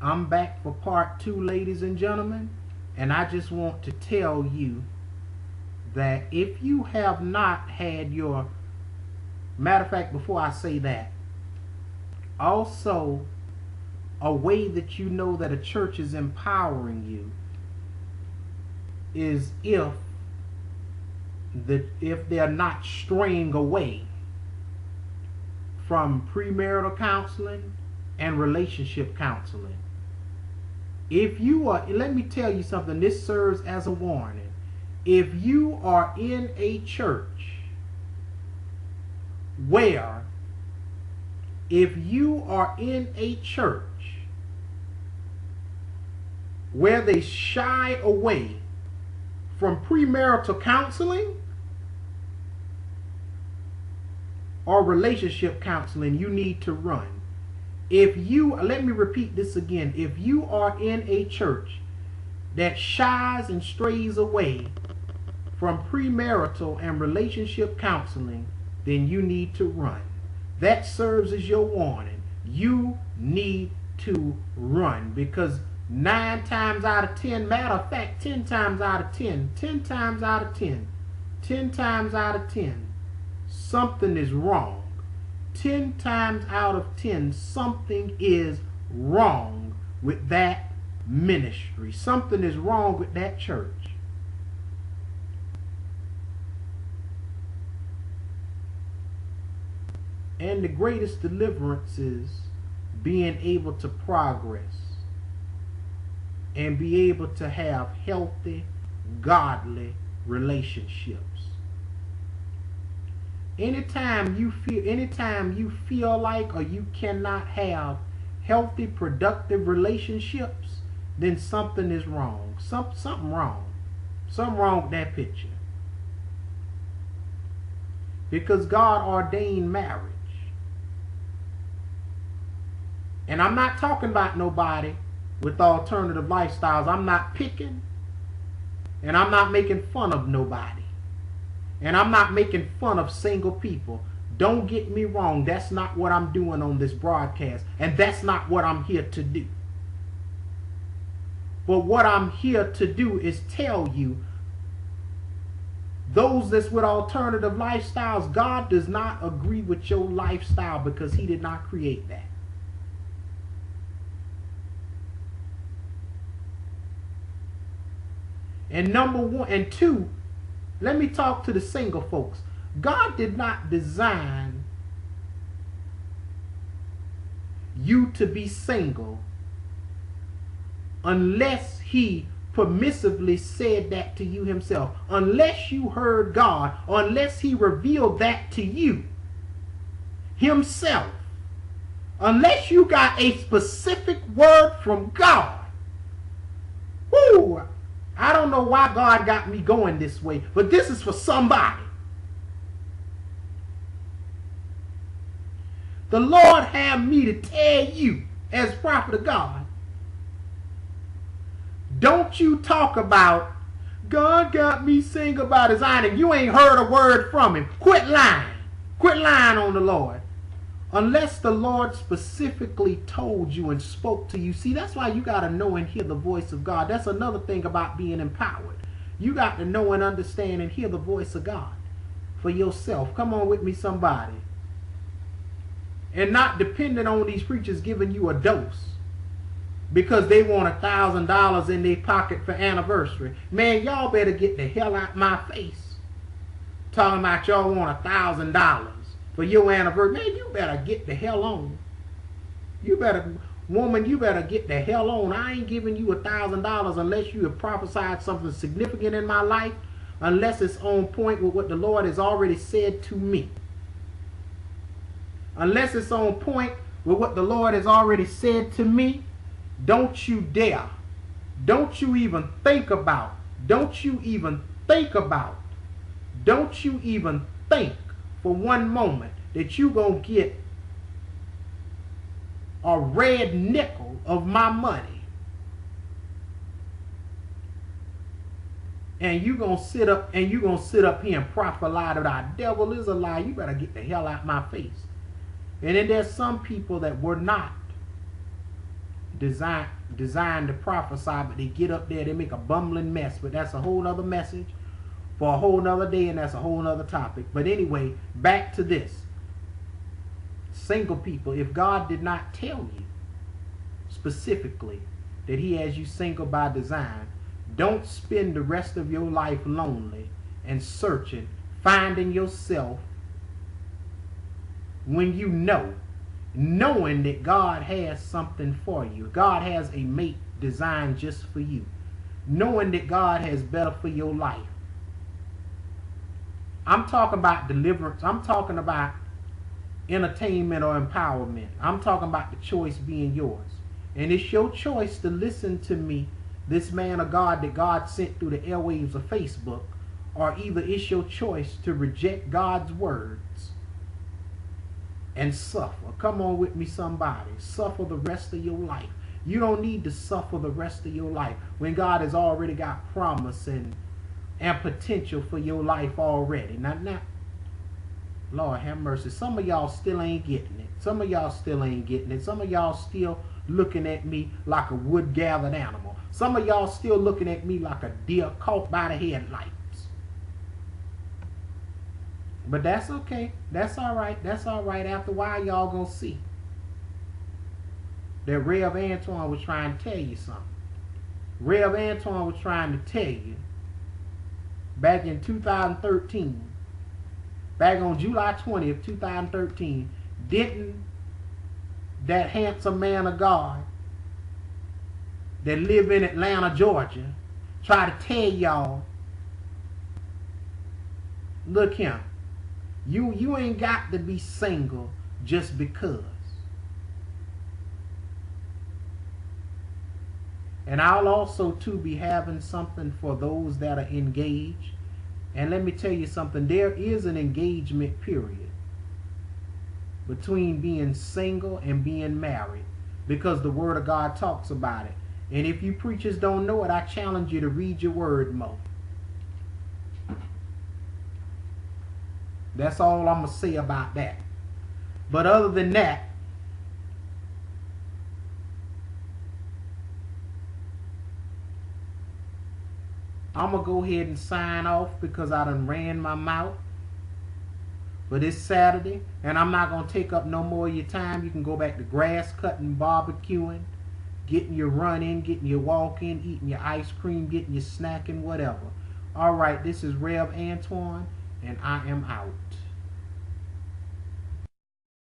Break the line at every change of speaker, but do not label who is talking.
I'm back for part 2, ladies and gentlemen, and I just want to tell you that if you have not had your, matter of fact, before I say that, also a way that you know that a church is empowering you is if they're not straying away from premarital counseling and relationship counseling. If you are, let me tell you something, this serves as a warning. If you are in a church where they shy away from premarital counseling or relationship counseling, you need to run. Let me repeat this again. If you are in a church that shies and strays away from premarital and relationship counseling, then you need to run. That serves as your warning. You need to run, because 9 times out of 10, matter of fact, 10 times out of 10, 10 times out of 10, 10 times out of 10, something is wrong. 10 times out of 10, something is wrong with that ministry. Something is wrong with that church. And the greatest deliverance is being able to progress and be able to have healthy, godly relationships. Anytime you feel like or you cannot have healthy, productive relationships, then something is wrong. Something wrong. Something wrong with that picture. Because God ordained marriage. And I'm not talking about nobody with alternative lifestyles. I'm not picking, and I'm not making fun of nobody. And I'm not making fun of single people. Don't get me wrong. That's not what I'm doing on this broadcast. And that's not what I'm here to do. But what I'm here to do is tell you, those that's with alternative lifestyles, God does not agree with your lifestyle, because He did not create that. And number one, and two, let me talk to the single folks. God did not design you to be single unless He permissively said that to you Himself. Unless you heard God, or unless He revealed that to you Himself. Unless you got a specific word from God. Whoo! I don't know why God got me going this way, but this is for somebody. The Lord had me to tell you, as prophet of God, don't you talk about God got me single by design and you ain't heard a word from Him. Quit lying. Quit lying on the Lord. Unless the Lord specifically told you and spoke to you. See, that's why you got to know and hear the voice of God. That's another thing about being empowered. You got to know and understand and hear the voice of God for yourself. Come on with me, somebody. And not depending on these preachers giving you a dose because they want $1,000 in their pocket for anniversary. Man, y'all better get the hell out my face. Talking about y'all want $1,000 for your anniversary. Man, you better get the hell on. Woman, you better get the hell on. I ain't giving you $1,000 unless you have prophesied something significant in my life, unless it's on point with what the Lord has already said to me. Unless it's on point with what the Lord has already said to me, don't you dare. Don't you even think about. Don't you even think about. Don't you even think for one moment that you gonna get a red nickel of my money and you gonna sit up here and prophesy that our devil is a lie. You better get the hell out my face. And then there's some people that were not designed. designed to prophesy, but they get up there, they make a bumbling mess. But that's a whole nother message for a whole nother day, and that's a whole nother topic. But anyway, back to this. Single people, if God did not tell you specifically that he has you single by design, don't spend the rest of your life lonely and searching, finding yourself when you knowing that God has something for you. God has a mate designed just for you. Knowing that God has better for your life. I'm talking about deliverance. I'm talking about entertainment or empowerment. I'm talking about the choice being yours. And it's your choice to listen to me, this man of God that God sent through the airwaves of Facebook, or either it's your choice to reject God's words and suffer. Come on with me, somebody. Suffer the rest of your life. You don't need to suffer the rest of your life when God has already got promise and potential for your life already. Now, Lord have mercy. Some of y'all still ain't getting it. Some of y'all still ain't getting it. Some of y'all still looking at me like a wood-gathered animal. Some of y'all still looking at me like a deer caught by the headlights. But that's okay. That's all right. That's all right. After a while, y'all gonna see that Rev Antoine was trying to tell you something. Rev Antoine was trying to tell you back in 2013, back on July 20th, 2013, didn't that handsome man of God that live in Atlanta, Georgia, try to tell y'all, look here, you ain't got to be single just because. And I'll also too be having something for those that are engaged. And let me tell you something, there is an engagement period between being single and being married, because the Word of God talks about it. And if you preachers don't know it, I challenge you to read your word more. That's all I'm going to say about that. But other than that, I'm going to go ahead and sign off because I done ran my mouth. But it's Saturday, and I'm not going to take up no more of your time. You can go back to grass cutting, barbecuing, getting your run in, getting your walk in, eating your ice cream, getting your snack and whatever. All right, this is Rev Antoine, and I am out.